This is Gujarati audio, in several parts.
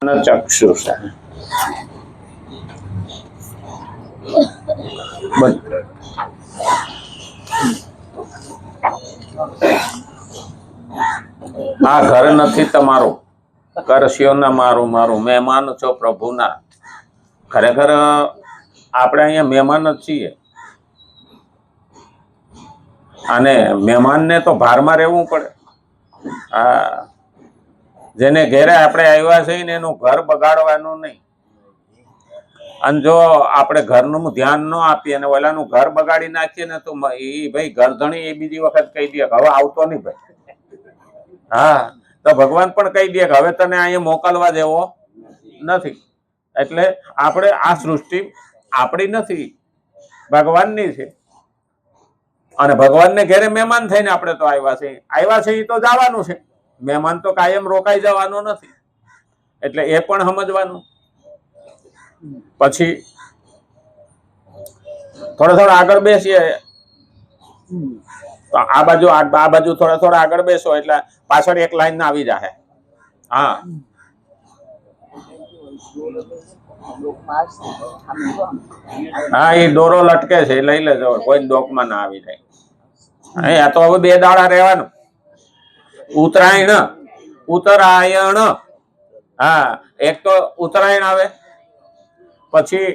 ચક્ષુષા આ ઘર નથી તમારું, કરશ્યો ના મારું મારું, મહેમાન છો પ્રભુના. ખરેખર આપણે અહીંયા મહેમાન જ છીએ અને મહેમાનને તો ભારમાં રહેવું પડે. હા, જેને ઘેરે આપણે આવ્યા છે ને એનું ઘર બગાડવાનું નહીં. અને જો આપણે ઘરનું ધ્યાન ન આપીએ અને ઓલાનું ઘર બગાડી નાખીએ ને તો એ ભાઈ ઘરધણી એ બીજી વખત કહી દે કે હવે આવતો નહીં ભાઈ. હા, તો ભગવાન પણ કહી દે કે હવે તને અહીંયા મોકલવા દેવો નથી. એટલે આપણે આ સૃષ્ટિ આપણી નથી, ભગવાનની છે. અને ભગવાનને ઘેરે મહેમાન થઈને આપણે તો આવ્યા છે એ તો જવાનું છે. મહેમાન તો કાયમ રોકાઈ જવાનો નથી. એટલે એ પણ સમજવાનું. પછી થોડા આગળ બેસીએ તો આ બાજુ થોડા આગળ બેસો એટલે પાછળ એક લાઈન ના આવી જાય. હા, હા, એ દોરો લટકે છે, લઈ લેજો, કોઈ ડોકમાં ના આવી જાય. આ તો હવે 2 દાડા રહેવાનું. ઉત્તરાયણ. હા, એક તો ઉત્તરાયણ આવે, પછી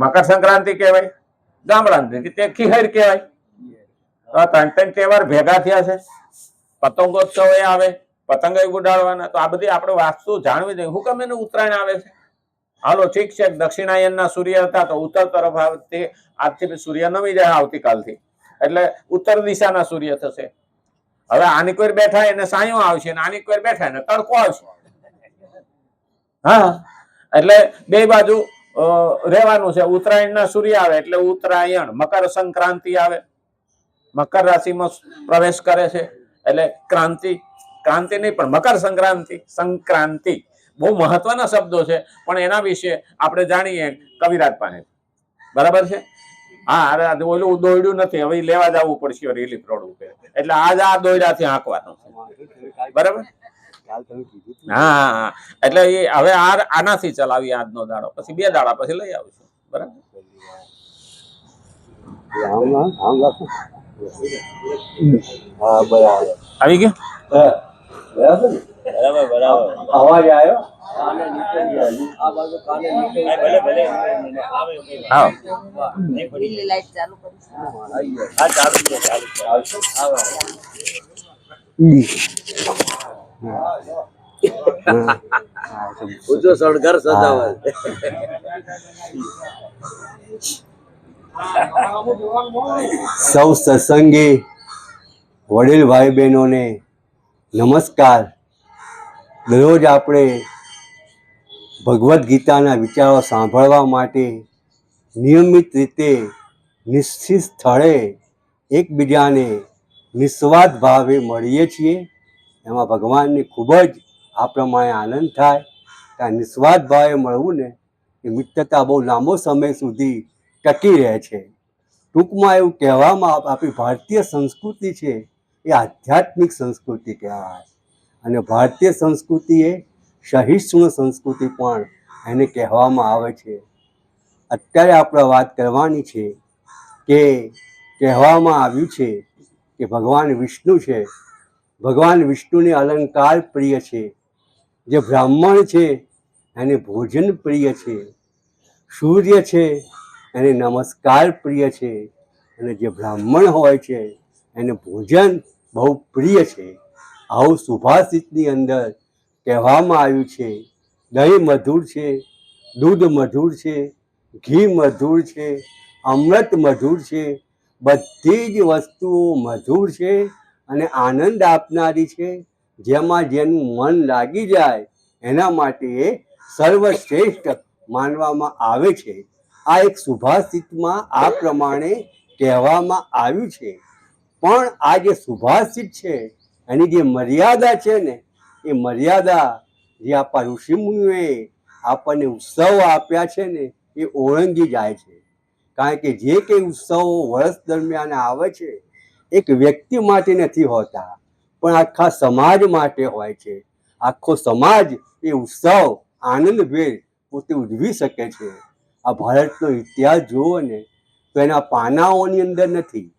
મકર સંક્રાંતિ કહેવાય, ગામડાની તે ખીહર કહેવાય. 3 તહેવાર ભેગા થયા છે. પતંગોત્સવ એ આવે, પતંગ ઉડાડવાના. તો આ બધી આપણે વાસ્તુ જાણવી જોઈએ. હું કેમ એને ઉત્તરાયણ આવે છે? હાલો ઠીક છે, દક્ષિણાયનના સૂર્ય હતા તો ઉત્તર તરફ આવતી, આજથી સૂર્ય નમી જાય આવતીકાલથી, એટલે ઉત્તર દિશાના સૂર્ય થશે. હવે આની કોઈ બેઠા એને સાયો આવશે, આની કોઈ બેઠા એને તડકો આવશે. હા, એટલે 2 બાજુ રહેવાનું છે. ઉત્તરાયણના સૂર્ય આવે એટલે ઉત્તરાયણ. મકર સંક્રાંતિ આવે, મકર રાશિમાં પ્રવેશ કરે છે એટલે ક્રાંતિ નહીં પણ મકર સંક્રાંતિ બહુ મહત્વના શબ્દો છે, પણ એના વિશે આપણે જાણીએ કવિરાજ પાસે. બરાબર છે? હા, અરે ઓલું દોયડું નથી, હવે લેવા જવું પડશે રિલીફ રોડ ઉપર. એટલે આજ આ દોયડાથી હાંકવાનું. બરાબર? હા, એટલે એ હવે આનાથી ચલાવીએ આજનો દાડો, પછી 2 દાડા પછી લઈ આવીશું. બરાબર? આવી ગયો? બરાબર. અવાજ આવ્યો? શણગાર સજાવટ. સૌ સત્સંગી વડીલ ભાઈ બહેનોને નમસ્કાર. દરરોજ આપણે ભગવદ્ ગીતાના વિચારો સાંભળવા માટે નિયમિત રીતે નિશ્ચિત સ્થળે એકબીજાને નિસ્વાર્થ ભાવે મળીએ છીએ. એમાં ભગવાનને ખૂબ જ આ પ્રમાણે આનંદ થાય. ત્યાં નિસ્વાર્થ ભાવે મળવું ને એ મિત્રતા બહુ લાંબો સમય સુધી ટકી રહે છે. ટૂંકમાં એવું કહેવામાં આપણી ભારતીય સંસ્કૃતિ છે એ આધ્યાત્મિક સંસ્કૃતિ કહેવાય. અને ભારતીય સંસ્કૃતિ એ સહિષ્ણુ સંસ્કૃતિ પણ એને કહેવામાં આવે છે. અત્યારે આપણે વાત કરવાની છે કે કહેવામાં આવ્યું છે કે ભગવાન વિષ્ણુ છે. ભગવાન વિષ્ણુને અલંકાર પ્રિય છે. જે બ્રાહ્મણ છે એને ભોજન પ્રિય છે. સૂર્ય છે એને નમસ્કાર પ્રિય છે. અને જે બ્રાહ્મણ હોય છે એને ભોજન બહુ પ્રિય છે. આવું સુભાષિતની અંદર કહેવામાં આવ્યું છે. દહીં મધુર છે, દૂધ મધુર છે, ઘી મધુર છે, અમૃત મધુર છે. બધી જ વસ્તુઓ મધુર છે અને આનંદ આપનારી છે. જેમાં જેનું મન લાગી જાય એના માટે એ સર્વશ્રેષ્ઠ માનવામાં આવે છે. આ એક સુભાષિતમાં આ પ્રમાણે કહેવામાં આવ્યું છે. પણ આ જે સુભાષિત છે એની જે મર્યાદા છે ને એ મર્યાદા જે આપણા ઋષિમુનિઓએ આપણને ઉત્સવ આપ્યા છે ને એ ઓળંગી જાય છે. કારણ કે જે કંઈ ઉત્સવો વર્ષ દરમિયાન આવે છે એક વ્યક્તિ માટે નથી હોતા, પણ આખા સમાજ માટે હોય છે. આખો સમાજ એ ઉત્સવ આનંદભેર પોતે ઉજવી શકે છે. આ ભારતનો ઇતિહાસ જુઓ ને તો એના પાનાઓની અંદર નથી.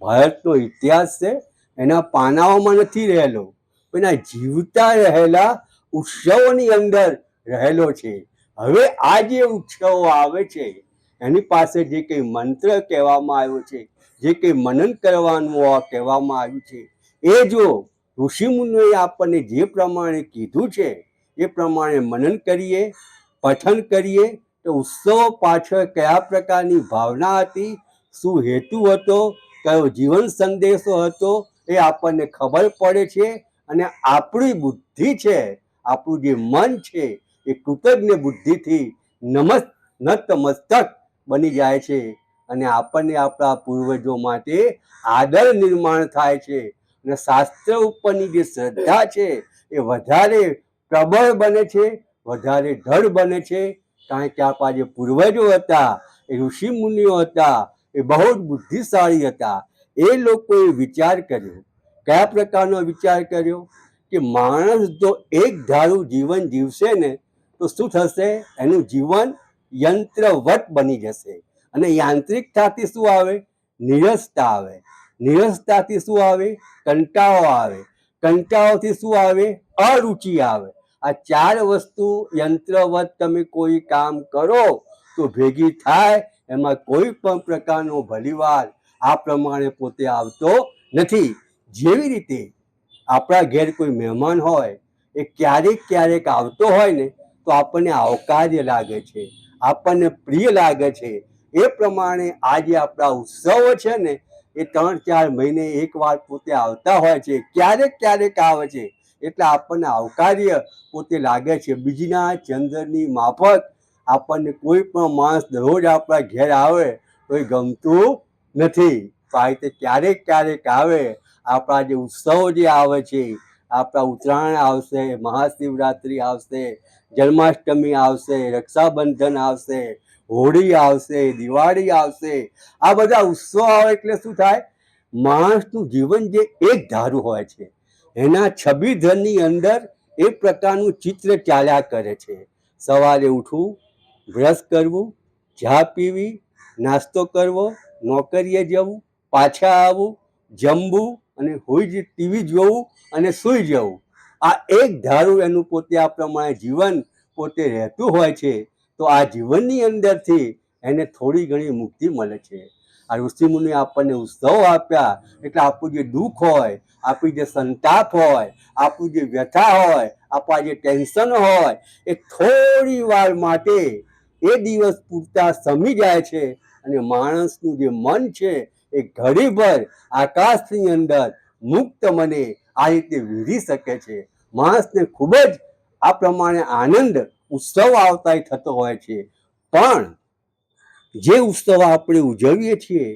ભારતનો ઇતિહાસ છે એના પાનાઓમાં નથી રહેલો, એના જીવતા રહેલા ઉત્સવોની અંદર રહેલો છે. હવે આ જે ઉત્સવો આવે છે એની પાસે જે કંઈ મંત્ર કહેવામાં આવ્યો છે, જે કંઈ મનન કરવાનું કહેવામાં આવ્યું છે, એ જો ઋષિમુનિઓએ આપણને જે પ્રમાણે કીધું છે એ પ્રમાણે મનન કરીએ, પઠન કરીએ તો ઉત્સવો પાછળ કયા પ્રકારની ભાવના હતી, શું હેતુ હતો, કયો જીવન સંદેશો હતો, એ આપણને ખબર પડે છે. અને આપણી બુદ્ધિ છે, આપણું જે મન છે એ કૃતજ્ઞ બુદ્ધિથી નતમસ્તક બની જાય છે. અને આપણને આપણા પૂર્વજો માટે આદર નિર્માણ થાય છે. અને શાસ્ત્ર ઉપરની જે શ્રદ્ધા છે એ વધારે પ્રબળ બને છે, વધારે દ્રઢ બને છે. કારણ કે આપણા જે પૂર્વજો હતા, એ ઋષિ મુનિઓ હતા, એ બહુ જ બુદ્ધિશાળી હતા. એ લોકોએ વિચાર કર્યો. કયા પ્રકારનો વિચાર કર્યો? કે માણસ જો એક ધારું જીવન જીવશે ને તો શું થશે? એનું જીવન યંત્રવત બની જશે. અને યાંત્રિકતાથી શું આવે? નિરસતા આવે. નિરસતાથી શું આવે? કંટાળો આવે. કંટાળોથી શું આવે? અરુચિ આવે. આ ચાર વસ્તુ યંત્રવત તમે કોઈ કામ કરો તો ભેગી થાય, એમાં કોઈ પણ પ્રકારનો ભલીવાર આ પ્રમાણે પોતે આવતો નથી. જેવી રીતે આપણા ઘેર કોઈ મહેમાન હોય, એ ક્યારેક ક્યારેક આવતો હોય ને તો આપણને આવકાર્ય લાગે છે, આપણને પ્રિય લાગે છે. એ પ્રમાણે આ જે આપણા ઉત્સવો છે ને એ 3-4 મહિને એકવાર પોતે આવતા હોય છે, ક્યારેક ક્યારેક આવે છે, એટલે આપણને આવકાર્ય પોતે લાગે છે. બીજના ચંદ્રની માફક આપણને કોઈ પણ માણસ દરરોજ આપણા ઘેર આવે તો એ ગમતું નથી. તો આ રીતે ક્યારેક ક્યારેક આવે. આપણા જે ઉત્સવો જે આવે છે, આપણા ઉત્તરાયણ આવશે, મહાશિવરાત્રિ આવશે, જન્માષ્ટમી આવશે, રક્ષાબંધન આવશે, હોળી આવશે, દિવાળી આવશે. આ બધા ઉત્સવો આવે એટલે શું થાય? માણસનું જીવન જે એક ધારું હોય છે એના છબીધરની અંદર એ પ્રકારનું ચિત્ર ચાલ્યા કરે છે. સવારે ઉઠવું, બ્રશ કરવું, ચા પીવી, નાસ્તો કરવો, નોકરીએ જવું, પાછા આવવું, જમવું અને ટીવી જોવું અને સૂઈ જવું. આ એક ધારું એનું પોતે આ પ્રમાણે જીવન પોતે રહેતું હોય છે. તો આ જીવનની અંદરથી એને થોડી ઘણી મુક્તિ મળે છે. આ ઋષિમુનિએ આપણને ઉત્સવો આપ્યા એટલે આપણું જે દુઃખ હોય, આપણી જે સંતાપ હોય, આપણું જે વ્યથા હોય, આપણા જે ટેન્શન હોય, એ થોડી વાર માટે એ દિવસ પૂરતા સમી જાય છે. અને માણસનું જે મન છે એ ઘડીભર આકાશની અંદર મુક્ત મને આ રીતે વિહરી શકે છે. માણસને ખૂબ જ આ પ્રમાણે આનંદ ઉત્સવ આવતા થતો હોય છે. પણ જે ઉત્સવ આપણે ઉજવીએ છીએ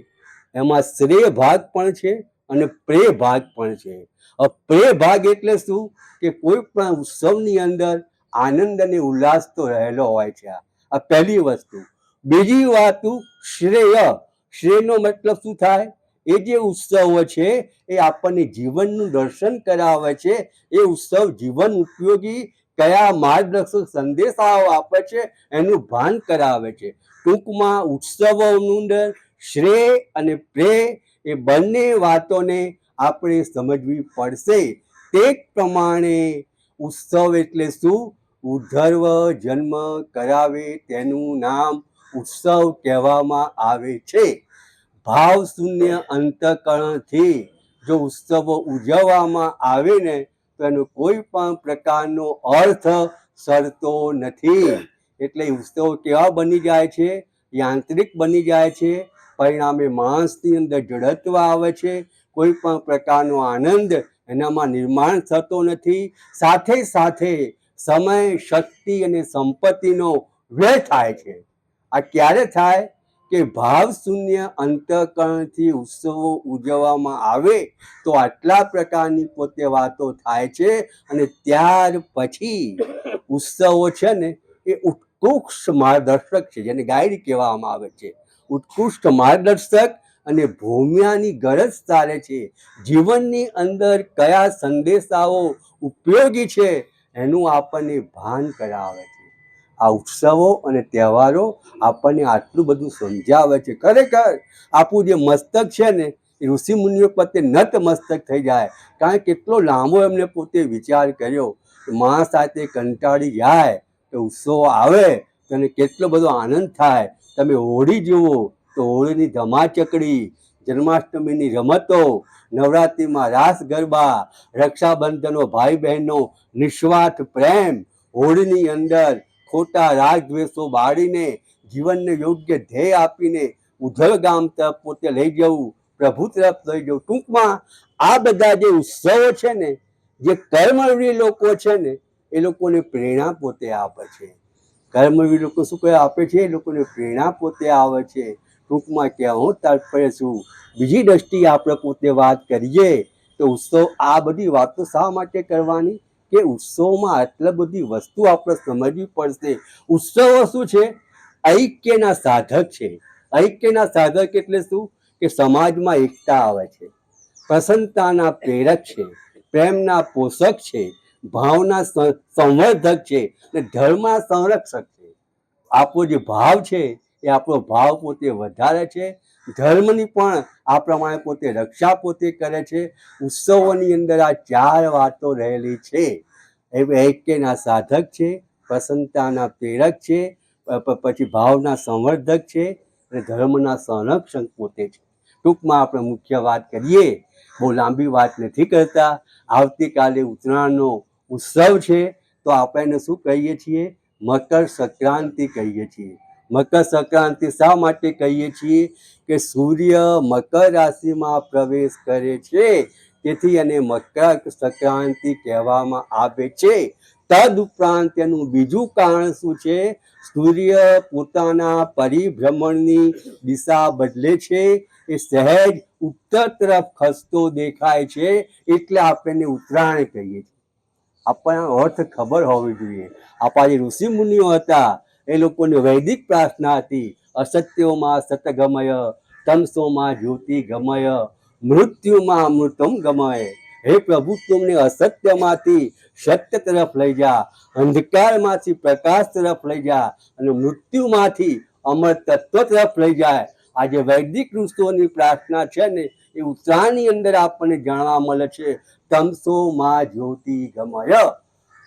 એમાં શ્રેય ભાગ પણ છે અને પ્રેય ભાગ પણ છે. પ્રેય ભાગ એટલે શું? કે કોઈ પણ ઉત્સવની અંદર આનંદ અને ઉલ્લાસ તો રહેલો હોય છે. આ પહેલી વસ્તુ. બીજી વાત, શ્રેય. શ્રેયનો મતલબ શું થાય? એ જે ઉત્સવો છે એ આપણને જીવનનું દર્શન કરાવે છે. એ ઉત્સવ જીવન ઉપયોગી કયા માર્ગદર્શક સંદેશાઓ આપે છે એનું ભાન કરાવે છે. ટૂંકમાં ઉત્સવોની અંદર શ્રેય અને પ્રેય એ બંને વાતોને આપણે સમજવી પડશે. તે પ્રમાણે ઉત્સવ એટલે શું? ઉદ્ધર્વ જન્મ કરાવે તેનું નામ ઉત્સવ કહેવામાં આવે છે. ભાવ શૂન્ય અંતઃકરણથી જો ઉત્સવો ઉજવવામાં આવે ને તો એનો કોઈ પણ પ્રકારનો અર્થ સરતો નથી. એટલે ઉત્સવો કેવા બની જાય છે? યાંત્રિક બની જાય છે. પરિણામે માણસની અંદર જડત્વ આવે છે. કોઈ પણ પ્રકારનો આનંદ એનામાં નિર્માણ થતો નથી. સાથે સાથે સમય, શક્તિ અને સંપત્તિનો વ્યય થાય છે. આ ક્યારે થાય? કે ભાવ શૂન્ય અંતઃકરણથી ઉત્સવો ઉજવવામાં આવે તો આટલા પ્રકારની પોતે વાતો થાય છે. અને ત્યાર પછી ઉત્સવો છે ને એ ઉત્કૃષ્ટ માર્ગદર્શક છે, જેને ગાઈડ કહેવામાં આવે છે. ઉત્કૃષ્ટ માર્ગદર્શક અને ભૂમિયાની ગરજ સારે છે. જીવનની અંદર કયા સંદેશાઓ ઉપયોગી છે એનું આપણને ભાન કરાવે છે. આ ઉત્સવો અને તહેવારો આપણને આટલું બધું સમજાવે છે. ખરેખર આપણું જે મસ્તક છે ને એ ઋષિ મુનિઓ પ્રત્યે નત મસ્તક થઈ જાય. કારણ કે કેટલો લાંબો એમને પોતે વિચાર કર્યો. માણસ સાથે કંટાળી જાય તો ઉત્સવો આવે તો એને કેટલો બધો આનંદ થાય. તમે હોળી જુઓ તો હોળીની ધમાચકડી, જન્માષ્ટમીની રમતો, નવરાત્રિમાં રાસ ગરબા, રક્ષાબંધનો ભાઈ બહેનનો નિસ્વાર્થ પ્રેમ, હોળીની અંદર ખોટા રાગ દ્વેષો બાળીને જીવનને યોગ્ય ધ્યેય આપીને ઉધળ ગામ તરફ પોતે લઈ જવું, પ્રભુ તરફ લઈ જવું. ટૂંકમાં આ બધા જે ઉત્સવો છે ને, જે કર્મવીર લોકો છે ને, એ લોકોને પ્રેરણા પોતે આપે છે. કર્મવીર લોકો શું કહે આપે છે? એ લોકોને પ્રેરણા પોતે આવે છે. ટૂંકમાં કહેવું તાત્પર્ય શું? બીજી દ્રષ્ટિએ આપણે પોતે વાત કરીએ તો ઉત્સવ, આ બધી વાતો શા માટે કરવાની કે ઉત્સવમાં આટલી બધી વસ્તુ આપણે સમજવી પડશે. ઉત્સવો શું છે? ઐક્યના સાધક છે. ઐક્યના સાધક એટલે શું? કે સમાજમાં એકતા આવે છે, પ્રસન્નતાના પ્રેરક છે, પ્રેમના પોષક છે, ભાવના સંવર્ધક છે અને ધર્મના સંરક્ષક છે. આપણો જે ભાવ છે એ આપણો ભાવ પોતે વધારે છે. ધર્મની પણ આ પ્રમાણે પોતે રક્ષા પોતે કરે છે. ઉત્સવોની અંદર આ ચાર વાતો રહેલી છે. એ ઐક્યના સાધક છે, પ્રસન્નતાના પ્રેરક છે, પછી ભાવના સંવર્ધક છે અને ધર્મના સંરક્ષક પોતે છે. ટૂંકમાં આપણે મુખ્ય વાત કરીએ, બહુ લાંબી વાત નથી કરતા. આવતીકાલે ઉત્તરાયણનો ઉત્સવ છે તો આપણે એને શું કહીએ છીએ? મકર સંક્રાંતિ કહીએ છીએ. મકર સંક્રાંતિ શા માટે કહીએ છીએ? કે સૂર્ય મકર રાશિમાં પ્રવેશ કરે છે, તેથી એને મકર સંક્રાંતિ કહેવામાં આવે છે. તદ ઉપરાંત એનું બીજું કારણ શું છે? સૂર્ય પોતાના પરિભ્રમણની દિશા બદલે છે, એ સહેજ ઉત્તર તરફ ખસતો દેખાય છે, એટલે આપણે ઉત્તરાયણ કહીએ છીએ. આપણને અર્થ ખબર હોવી જોઈએ. આપણા જે ઋષિ મુનિઓ હતા એ લોકોની વૈદિક પ્રાર્થના હતી, અસત્યોમાં સતગમય, તમસોમાં જ્યોતિ ગમય, મૃત્યુમાં અમૃતમ ગમય. હે પ્રભુ, તુમને અસત્યમાંથી સત્ય તરફ લઈ જા, અંધકારમાંથી પ્રકાશ તરફ લઈ જા અને મૃત્યુમાંથી અમર તત્વ તરફ લઈ જાય. આ જે વૈદિક ઋષિઓની પ્રાર્થના છે ને, એ ઉત્તરાયણની અંદર આપણને જાણવા મળે છે. તમસો માં જ્યોતિ ગમય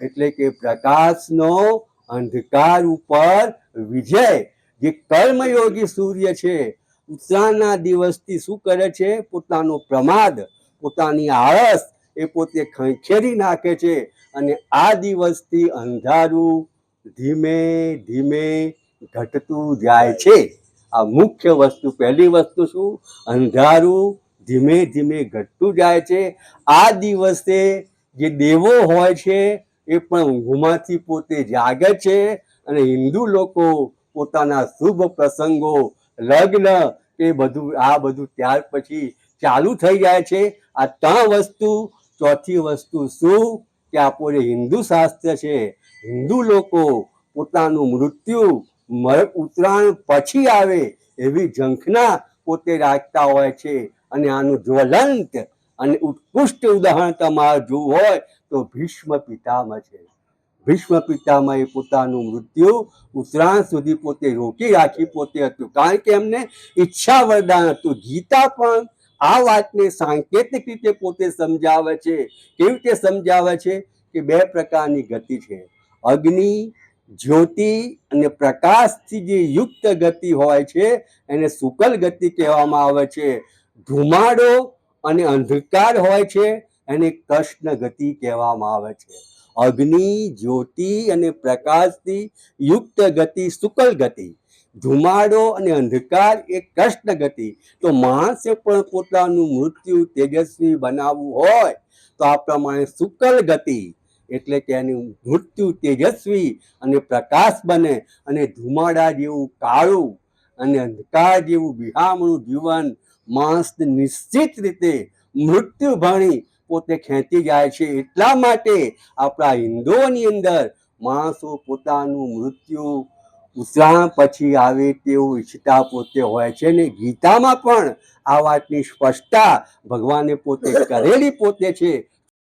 એટલે કે પ્રકાશનો અંધકાર ઉપર વિજય. જે કર્મયોગી સૂર્ય છે, ઉત્તરાયણના દિવસથી શું કરે છે? પોતાનો પ્રમાદ, પોતાની આળસ એ પોતે ખંખેરી નાખે છે અને આ દિવસથી અંધારું ધીમે ધીમે ઘટતું જાય છે. આ મુખ્ય વસ્તુ. પહેલી વસ્તુ શું? અંધારું ધીમે ધીમે ઘટતું જાય છે. આ દિવસે જે દેવો હોય છે એ પણ ઊંઘમાંથી પોતે જાગે છે અને હિન્દુ લોકો પોતાના શુભ પ્રસંગો, લગ્ન, એ બધું આ બધું ત્યાર પછી ચાલુ થઈ જાય છે. આ ત્રણ વસ્તુ. ચોથી વસ્તુ શું? કે આપણું હિન્દુ શાસ્ત્ર છે, હિન્દુ લોકો પોતાનું મૃત્યુ ઉત્તરાયણ પછી આવે એવી ઝંખના પોતે રાખતા હોય છે. અને આનું જ્વલંત અને ઉત્કૃષ્ટ ઉદાહરણ તમારે જોવું હોય તો ભીષ્મ પિતામહ છે. ભીષ્મ પિતામહ એ પોતાનું મૃત્યુ ઉત્તરાયણ સુધી પોતે રોકી રાખી પોતે હતું, કારણ કે એમને ઈચ્છા વરદાન હતું. ગીતા પણ આ વાતને સાંકેતિક રીતે પોતે સમજાવે છે. કેવી રીતે સમજાવે છે? કે બે પ્રકારની ગતિ છે, અગ્નિ, જ્યોતિ અને પ્રકાશથી જે યુક્ત ગતિ હોય છે એને શુકલ ગતિ કહેવામાં આવે છે. ધુમાડો અને અંધકાર હોય છે એને કૃષ્ણ ગતિ કહેવામાં આવે છે. અગ્નિ, જ્યોતિ અને પ્રકાશથી યુક્ત ગતિ શુકલ ગતિ, ધુમાડો અને અંધકાર એ કૃષ્ણ ગતિ. તો માણસે પણ પોતાનું મૃત્યુ તેજસ્વી બનાવવું હોય તો આ પ્રમાણે શુકલ ગતિ એટલે કે એનું મૃત્યુ તેજસ્વી અને પ્રકાશ બને અને ધુમાડા જેવું કાળું અને અંધકાર જેવું વિહામણું જીવન માણસને નિશ્ચિત રીતે મૃત્યુ ભણી પોતે ખેંચી જાય છે. એટલા માટે આપણા હિન્દુઓની અંદર માણસો પોતાનું મૃત્યુ ઉત્તરાયણ પછી આવે તેવું ઈચ્છતા પોતે હોય છે ને ગીતામાં પણ આ વાતની સ્પષ્ટતા ભગવાને પોતે કરેલી પોતે છે.